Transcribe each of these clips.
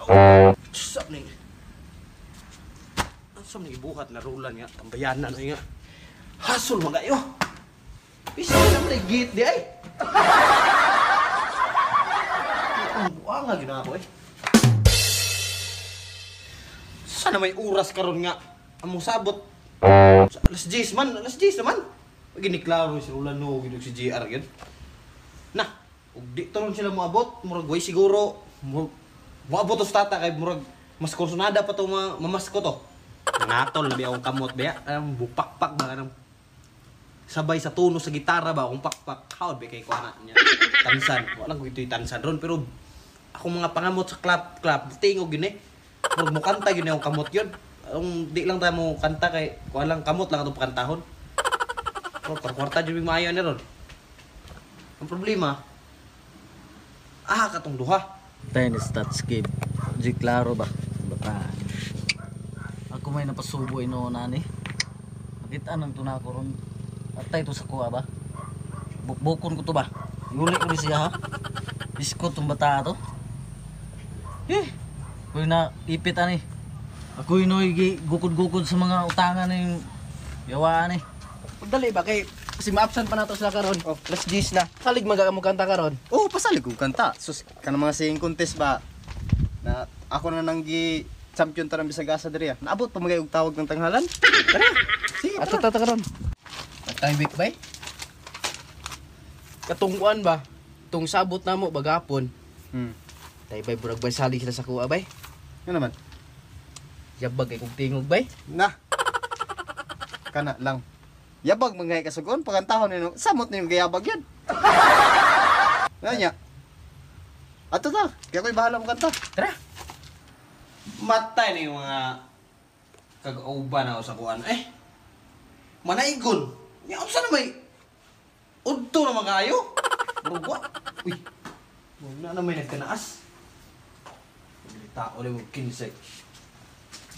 Saan ni? Saan ni ibuhat na rulan nga? Ang bayanan na nga. Hasol mga kayo. Bisa na mo git di ay. Ang buwa nga gina ako eh. Sana may oras karon nga. Among sabot. Alas 10 man, alas 10 naman. Giniklaro si Rulan no, gidug si JR gyud. Nah, ug di taron sila moabot, murag way siguro. Moabot os tata kay murag mas kursunada pa to mamasko to. Nangatol na akong kamot ba? Bupakpak ba nang sabay sa tono sa gitara ba akong pakpak. How be kay kuana niya. Tansan, wala ko ito'y tansan ron pero ako mga pangamot sa club tingog yun eh. Murag mo kanta yun yung kamot yun. Di lang tayo mo kanta kay kuha lang kamot lang itong pakantahon. Pero kwarta dyan yung maayo na ron. Ang problema, katong duha. Tennis touch game. Di klaro ba? Bata. Ako may napasubo ino nani. Nakita nang tuna ko ron. Atay to sa kuha ba? Bukbukon ko to ba? Yuli ko siya ha. Biskot tong bata to. Kuy na ipit ani. Ako inoy gukod-gukod sa mga utangan ng yawaan eh. Pagdali ba kay kasi ma-absent pa nato sila karon. Oh, alas 10 na. Salig mo kanta karon. Oh, pasalig ko kanta. Sus, kanang mga singing contest ba na ako na nang gi champion tarang bisag asa diri. Naabot pa magay og tawag ng tanghalan. Tara. Sige. Ato tata karon. Time week bay. Katungkuan ba? Tung sabot namo bagapon. Tay bay burag bay salig sila sa kuha bay. Ano naman? Yabag kay kog tingog bay. Na. Kana lang. Yabag mangay kasugon pagantahon nino. Samot niyo gayabag yan. Nganya. Ato ta. Kaya ko'y bahala mo kanta. Tara. Matay na yung mga kag-auban na sa kuan. Manaigon. Nga, saan na may udto na magayo? Burugwa. Uy. Muna na may nagkanaas. Tao na yung kinsay.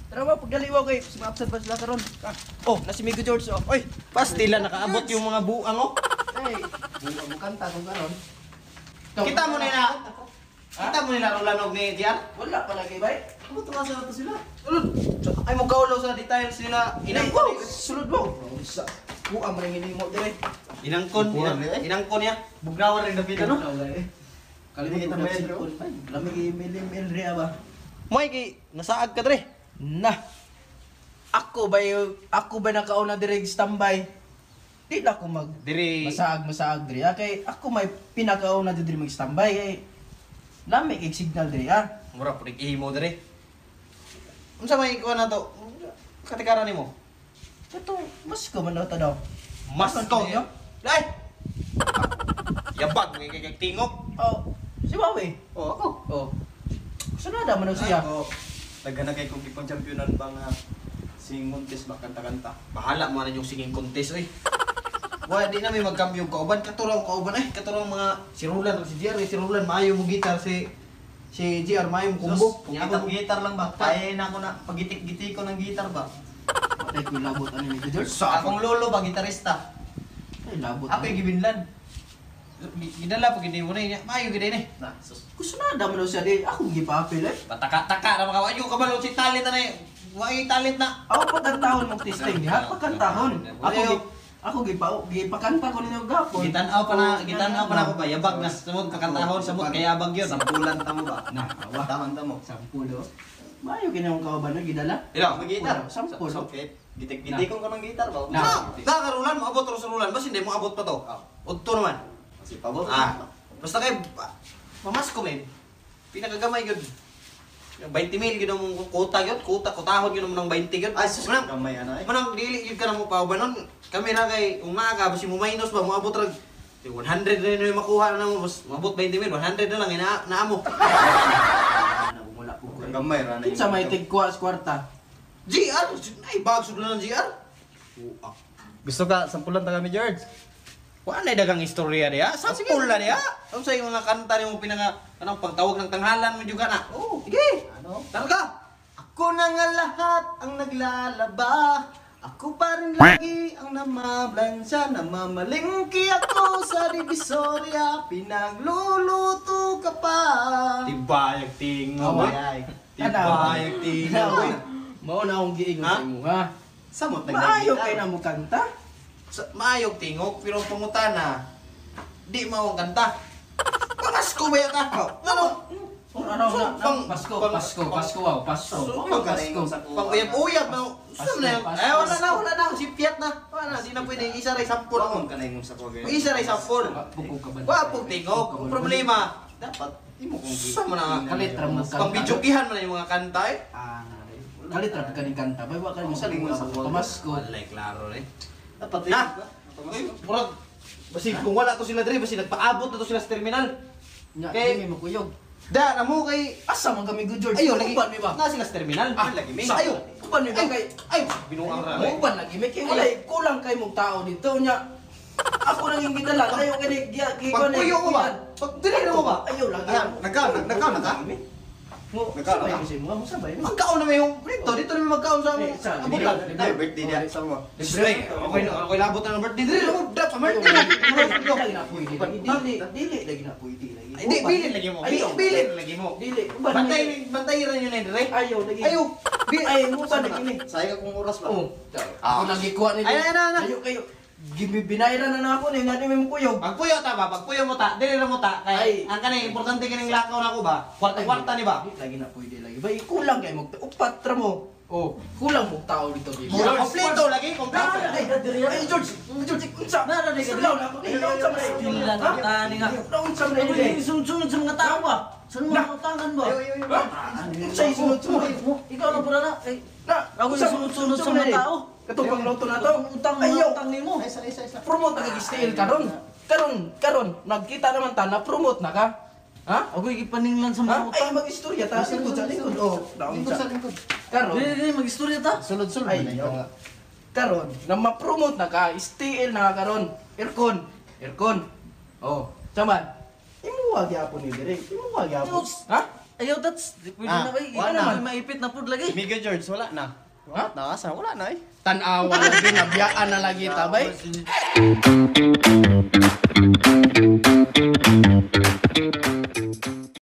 Tara ba pagdali wa kay ma-absent pa sila karon. Oh, na si Migo George oh. Oy, Pastila nakaabot yung mga buang oh. hey. Buwa mo kanta kung karon. Kita mo nila. Kita mo nila Roland ni Dian. Wala pa lagi bay. Ano tumasa na to sila? Ay mo kaulaw sa details nila. Inangkon. Sulod mo. Sa buwa mo ning mo dire. Inangkon niya. Bugnawan rin dapat ano? Kalimutan mo yan, bro. Lamig i-email rin ba? Moy kay nasaag ka dre. Na. Ako ba nakauna dire standby? Di na ako Diri masaag dire. Kay ako may pinakauna dire mag-standby kay lami kay signal dire mura pud ihimo dre. Unsa may kuha na to? Katikaran nimo. Ito, mas ko man ta daw. Mas Mas to. niyo? Ay. Yabag kay tingog. Oh, si Wawi. Oh, ako. Oh. Sunada man siya. Ako. Taga na kay kong ipang championan ba nga singing contest ba kanta-kanta. Bahala mo na yung singing contest oy. Wa di na may magkambyo yung kauban, katurang kauban katurang mga si Roland si JR, si Roland maayo mo gitar si JR maayo mo kumbo. Punyabang gitar lang ba? Kaya na ako na pagitik-gitik ko ng gitar ba? Patay ko labot ani ni George. Sa Akong lolo ba gitarista? Ay labot. Ako yung gibinlan. Gidala pag hindi mo na yun. Maayo gid ni. Na, sus. Kusunada man siya di ako gipapil eh. Pataka-taka na mga wayo ka ba si talent na eh. Way talent na. Ako pagkantahon mo testing diha, pagkantahon. Ako gipakanta ko ninyo gapon. Gitanaw pa na ako ba yabag na sumod pakantahon samot kay yabag yun. Sampulan ta mo ba? Na, awa. Taman ta mo. Sampulo. Mayo kinang kauban na gidala. Ilo, Magitar. Sampul. Okay. Gitik-gitik ko ng gitar ba? sa karulan mo abot ro sa rulan bas hindi mo abot pa to. Udto naman. Si pabot. Basta kay pamasko men. Pinakagamay gyud. 20 mil gyud ang kuta gyud, kutahon gyud ng 20 gyud. Ay, sus, gamay ana eh. Manang dili gyud ka na mo pa banon. Kami ra kay kung naa ka basi mo minus ba mo abot rag 100 na yung makuha na mo, mas mabot 20 mil, 100 na lang naa mo. Wala po ko. Gamay ra na. Kinsa may tigkuha sa kwarta. GR, ay bagsud na ng GR. Gusto ka sampulan ta kami, George? Wala na dagang istorya niya. Sampul na niya. Ano sa mga kanta niyo pinanga anong pagtawag ng tanghalan mo juga na. Oh, sige. Ano? Talaga. Ako na nga lahat ang naglalaba. Ako pa rin lagi ang namablansya. Namamalingki ako sa Divisoria. Pinagluluto ka pa. Tibayag tingo. Awa. Ay, Tibayag tingo. boy. Mao na akong giingon Ha? sa imo ha. samot Maayo kay na mo kanta. Maayog tingog, pero pangutana, di mo kanta. Pamasko ba yan ako? Ano? Ano na? Pasko, wow, Pasko. Sumag ka Pasko. Pang-uyab-uyab na. Saan na yun? Pasko, Eh, wala na. Si Piat na. Wala na, di na pwede. Isa rin sampur. Pamon ka na yung sa ko ganyan. Isa rin sampur. Pugog ka ba? Wapog tingog. Ang problema, Dapat imo kong saan mo na nga? Kalitra mo kanta. Pang-bidyokihan mo na yung mga kanta eh. Ah, kalitra ka ning kanta. Bay wa ka mo sa Salingon sa linggo Pamasko. Walay, klaro eh. dapat Na! Uy, murag, basi kung wala to sila dre, basi nagpaabot na to sila sa terminal. Nya, Kay- dili mo kuyog. Da, namo kay... Asa man kami good George? Ayo, lagi. Uban mi ba? Na sila sa terminal. Ah, Lagi, may. sa- Ayo. Uban mi ba kay? Ay, binuang ra. eh. Uban lagi may kay wala kulang kay mong tao dito nya. Ako nang yung gidala, kayo kay Pagpuyo mo ba? Pagdili mo ba? Ayaw lang. Nagkaon na ka? Mo, Nagkaon sabay ka? kasi mo, sabay mo. Magkaon na may yung dito. Dito na may magkaon sa Eh, sa- abutan. Ay, birthday niya sa mo. Dre, okay labot na ng birthday. Dre, ako dap, birthday na. Lagi na pwede. Dili lagi na pwede lagi. Hindi, bilin lagi mo. Ayaw. Bilin lagi mo. Dili. Uban lagi. Bantay rin yun eh, Dre. Ayaw lagi. Ayaw. Ay, mo ba lagi ni? Sayang akong oras ba? Oh. Ako lagi kuha ni. Ay, na. Ayaw kayo. Binayran na ako ni nga ni mo kuyog. Pagpuyo ta ba? Pagpuyo mo ta. Dili na mo ta. Ay. Kay ang kanay importante kaning lakaw na ko ba? Kwarta-kwarta ni ba? Lagi na pwede lagi. Bay kulang kay mo. Upat ra mo. Oh, kulang mo tao dito. Mura kompleto lagi, kompleto. Ay, George, unsa? Nara, di ka Sulaw na ako. Unsa man ay Pila na tani nga. Unsa man ay Sunod sa mga tao ba? Sa mga utangan ba? Unsa ay sunod-sunod? Ikaw na pala na. Eh, Na, ako yung sunod-sunod sa mga tao. Katong loto na to. Utang mo, Ayaw. utang ni mo. Isa. Promote na kag-style karon. Karon, nagkita naman ta na promote na ka. Ha? Ako yung ipaninglan sa Ha? mga Ay, utang. mag-istorya ta. Likod sa likod. Oh, daon sa. Karon. Dili, mag-istorya ta. Sulod-sulod Ay, na ito nga. karon na ma-promote na ka, STL na ka karon. Aircon. Oh, saman. Imuwag yapon ni dire. Imuwag yapon. Ha? Ayaw, that's, di pwede Ah, na ba? wala na. May maipit na food lagi. Miguel George, wala na. Ha? Nakasa, wala na eh. Tanawa lagi, nabiyaan na lagi tabay.